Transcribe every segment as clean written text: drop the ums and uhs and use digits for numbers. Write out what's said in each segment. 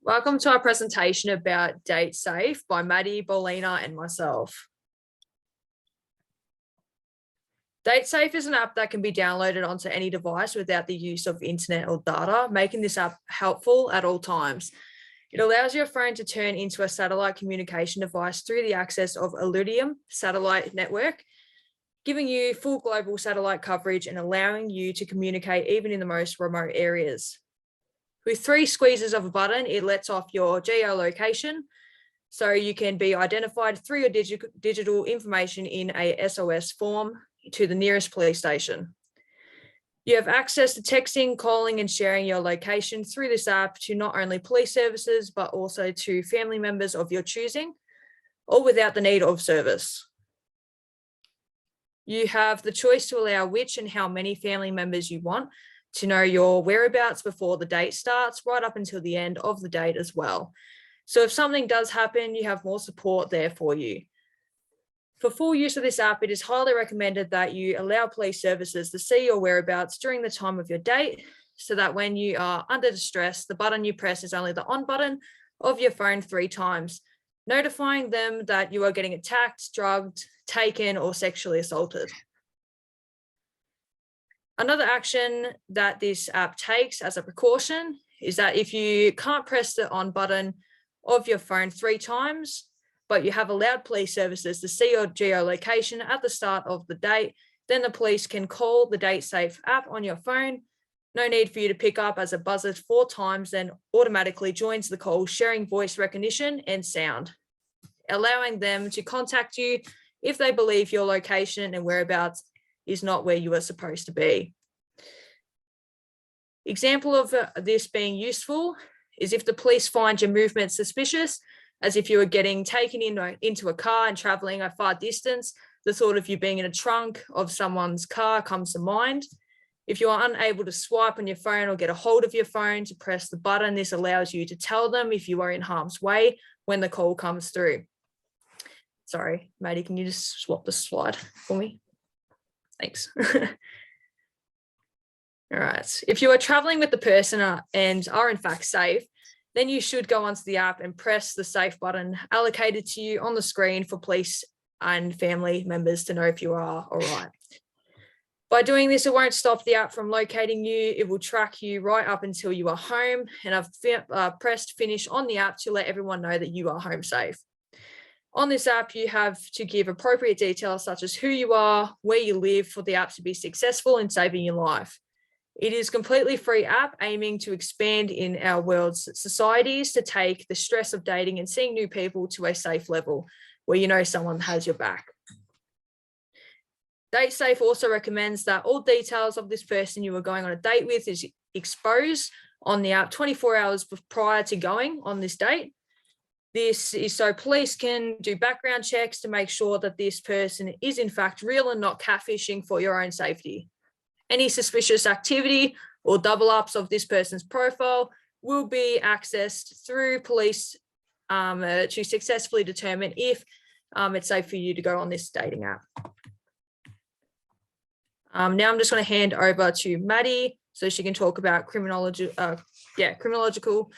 Welcome to our presentation about DateSafe by Maddy, Bawlina, and myself. DateSafe is an app that can be downloaded onto any device without the use of internet or data, making this app helpful at all times. It allows your phone to turn into a satellite communication device through the access of Iridium satellite network, giving you full global satellite coverage and allowing you to communicate even in the most remote areas. With 3 squeezes of a button, it lets off your geolocation, so you can be identified through your digital information in a SOS form to the nearest police station. You have access to texting, calling, and sharing your location through this app to not only police services, but also to family members of your choosing, all without the need of service. You have the choice to allow which and how many family members you want to know your whereabouts before the date starts, right up until the end of the date as well. So if something does happen, you have more support there for you. For full use of this app, it is highly recommended that you allow police services to see your whereabouts during the time of your date, so that when you are under distress, the button you press is only the on button of your phone 3 times, notifying them that you are getting attacked, drugged, taken, or sexually assaulted. Another action that this app takes as a precaution is that if you can't press the on button of your phone 3 times, but you have allowed police services to see your geolocation at the start of the date, then the police can call the DateSafe app on your phone. No need for you to pick up, as it buzzes 4 times, then automatically joins the call, sharing voice recognition and sound, allowing them to contact you if they believe your location and whereabouts is not where you are supposed to be. Example of this being useful is if the police find your movement suspicious, as if you were getting taken into a car and traveling a far distance, the thought of you being in a trunk of someone's car comes to mind. If you are unable to swipe on your phone or get a hold of your phone to press the button, this allows you to tell them if you are in harm's way when the call comes through. Sorry, Maddy, can you just swap the slide for me? Thanks. All right. If you are traveling with the person and are in fact safe, then you should go onto the app and press the safe button allocated to you on the screen for police and family members to know if you are all right. By doing this, it won't stop the app from locating you. It will track you right up until you are home. And I've pressed finish on the app to let everyone know that you are home safe. On this app, you have to give appropriate details such as who you are, where you live, for the app to be successful in saving your life. It is a completely free app aiming to expand in our world's societies to take the stress of dating and seeing new people to a safe level where you know someone has your back. DateSafe also recommends that all details of this person you are going on a date with is exposed on the app 24 hours prior to going on this date. This is so police can do background checks to make sure that this person is in fact real and not catfishing for your own safety. Any suspicious activity or double ups of this person's profile will be accessed through police to successfully determine if it's safe for you to go on this dating app. Now I'm just going to hand over to Maddy so she can talk about criminological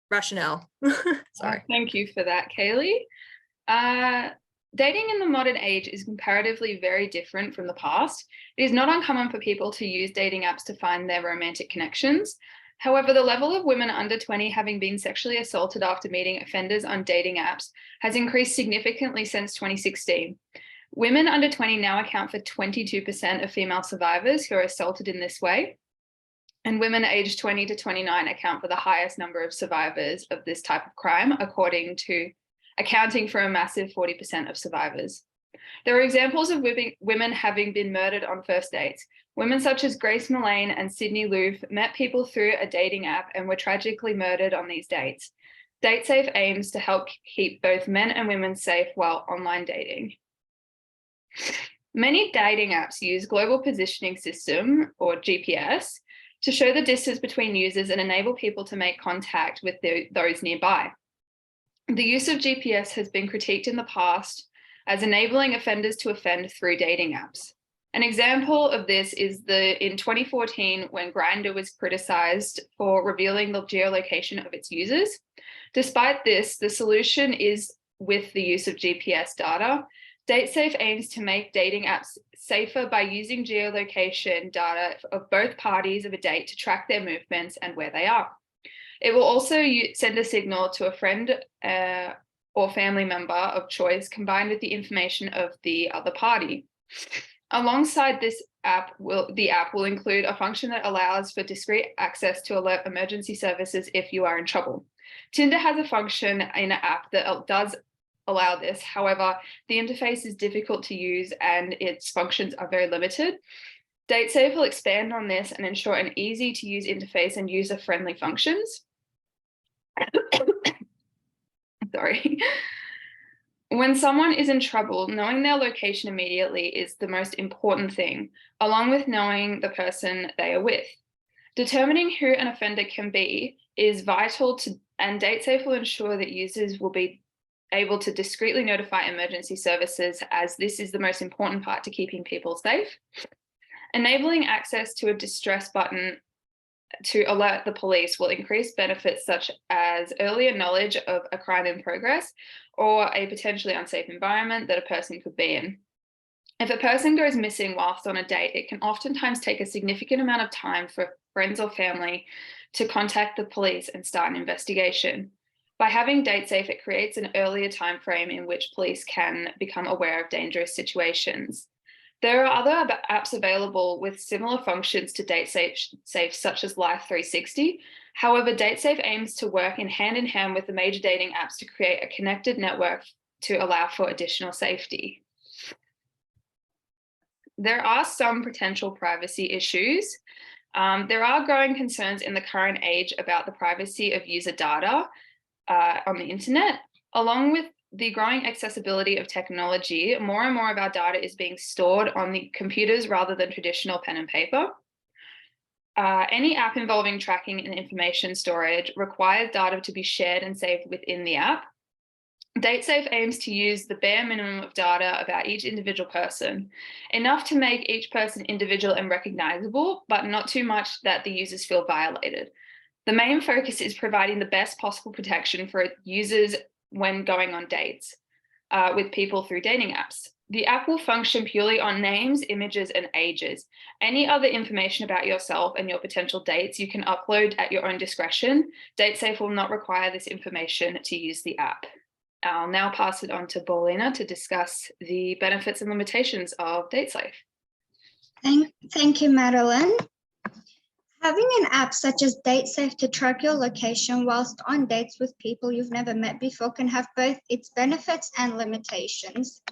rationale. Sorry. Thank you for that, Kayley. Dating in the modern age is comparatively very different from the past. It is not uncommon for people to use dating apps to find their romantic connections. However, the level of women under 20 having been sexually assaulted after meeting offenders on dating apps has increased significantly since 2016. Women under 20 now account for 22% of female survivors who are assaulted in this way. And women aged 20 to 29 account for the highest number of survivors of this type of crime, accounting for a massive 40% of survivors. There are examples of women having been murdered on first dates. Women such as Grace Mullane and Sydney Loof met people through a dating app and were tragically murdered on these dates. DateSafe aims to help keep both men and women safe while online dating. Many dating apps use Global Positioning System, or GPS, to show the distance between users and enable people to make contact with those nearby. The use of GPS has been critiqued in the past as enabling offenders to offend through dating apps. An example of this is in 2014 when Grindr was criticized for revealing the geolocation of its users. Despite this, the solution is with the use of GPS data. DateSafe aims to make dating apps safer by using geolocation data of both parties of a date to track their movements and where they are. It will also send a signal to a friend or family member of choice combined with the information of the other party. Alongside this the app will include a function that allows for discrete access to alert emergency services if you are in trouble. Tinder has a function in an app that does allow this. However, the interface is difficult to use and its functions are very limited. DateSafe will expand on this and ensure an easy to use interface and user-friendly functions. Sorry. When someone is in trouble, knowing their location immediately is the most important thing, along with knowing the person they are with. Determining who an offender can be is vital and DateSafe will ensure that users will be able to discreetly notify emergency services, as this is the most important part to keeping people safe. Enabling access to a distress button to alert the police will increase benefits such as earlier knowledge of a crime in progress or a potentially unsafe environment that a person could be in. If a person goes missing whilst on a date, it can oftentimes take a significant amount of time for friends or family to contact the police and start an investigation. By having DateSafe, it creates an earlier time frame in which police can become aware of dangerous situations. There are other apps available with similar functions to DateSafe, such as Life 360. However, DateSafe aims to work in hand with the major dating apps to create a connected network to allow for additional safety. There are some potential privacy issues. There are growing concerns in the current age about the privacy of user data on the internet. Along with the growing accessibility of technology, more and more of our data is being stored on the computers rather than traditional pen and paper. Any app involving tracking and information storage requires data to be shared and saved within the app. DateSafe aims to use the bare minimum of data about each individual person, enough to make each person individual and recognizable, but not too much that the users feel violated. The main focus is providing the best possible protection for users when going on dates with people through dating apps. The app will function purely on names, images, and ages. Any other information about yourself and your potential dates you can upload at your own discretion. DateSafe will not require this information to use the app. I'll now pass it on to Bawlina to discuss the benefits and limitations of DateSafe. Thank you, Madeline. Having an app such as DateSafe to track your location whilst on dates with people you've never met before can have both its benefits and limitations.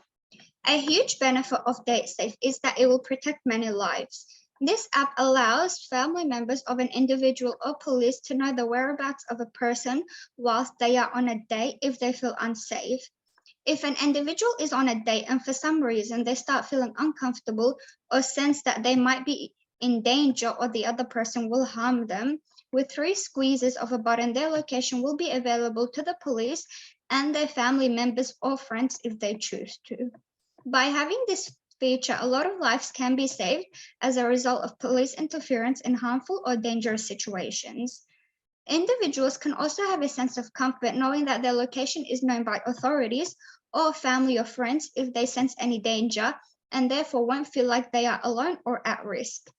A huge benefit of DateSafe is that it will protect many lives. This app allows family members of an individual or police to know the whereabouts of a person whilst they are on a date if they feel unsafe. If an individual is on a date and for some reason they start feeling uncomfortable or sense that they might be in danger or the other person will harm them, with 3 squeezes of a button, their location will be available to the police and their family members or friends if they choose to. By having this feature, a lot of lives can be saved as a result of police interference in harmful or dangerous situations. Individuals can also have a sense of comfort knowing that their location is known by authorities or family or friends if they sense any danger, and therefore won't feel like they are alone or at risk.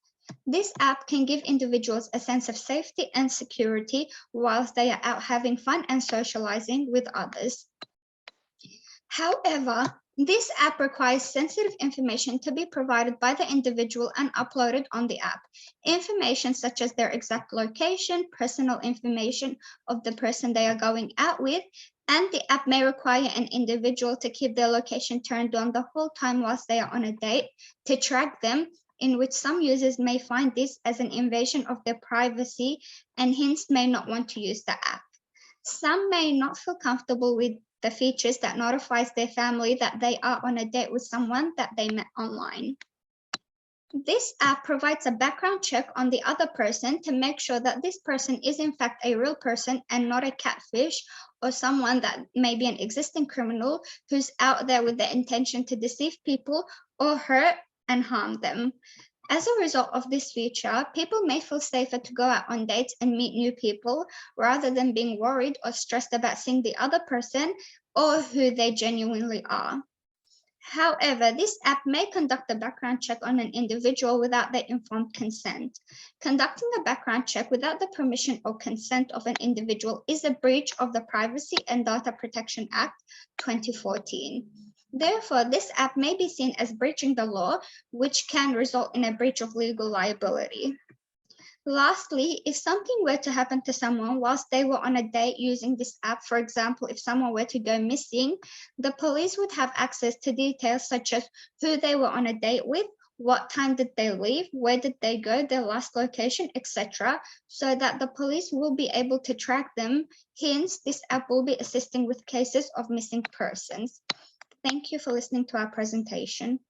This app can give individuals a sense of safety and security whilst they are out having fun and socializing with others. However, this app requires sensitive information to be provided by the individual and uploaded on the app. Information such as their exact location, personal information of the person they are going out with, and the app may require an individual to keep their location turned on the whole time whilst they are on a date to track them, in which some users may find this as an invasion of their privacy and hence may not want to use the app. Some may not feel comfortable with the features that notifies their family that they are on a date with someone that they met online. This app provides a background check on the other person to make sure that this person is in fact a real person and not a catfish or someone that may be an existing criminal who's out there with the intention to deceive people or hurt and harm them. As a result of this feature, people may feel safer to go out on dates and meet new people rather than being worried or stressed about seeing the other person or who they genuinely are. However, this app may conduct a background check on an individual without their informed consent. Conducting a background check without the permission or consent of an individual is a breach of the Privacy and Data Protection Act 2014. Therefore, this app may be seen as breaching the law, which can result in a breach of legal liability. Lastly, if something were to happen to someone whilst they were on a date using this app, for example, if someone were to go missing, the police would have access to details such as who they were on a date with, what time did they leave, where did they go, their last location, etc., so that the police will be able to track them. Hence, this app will be assisting with cases of missing persons. Thank you for listening to our presentation.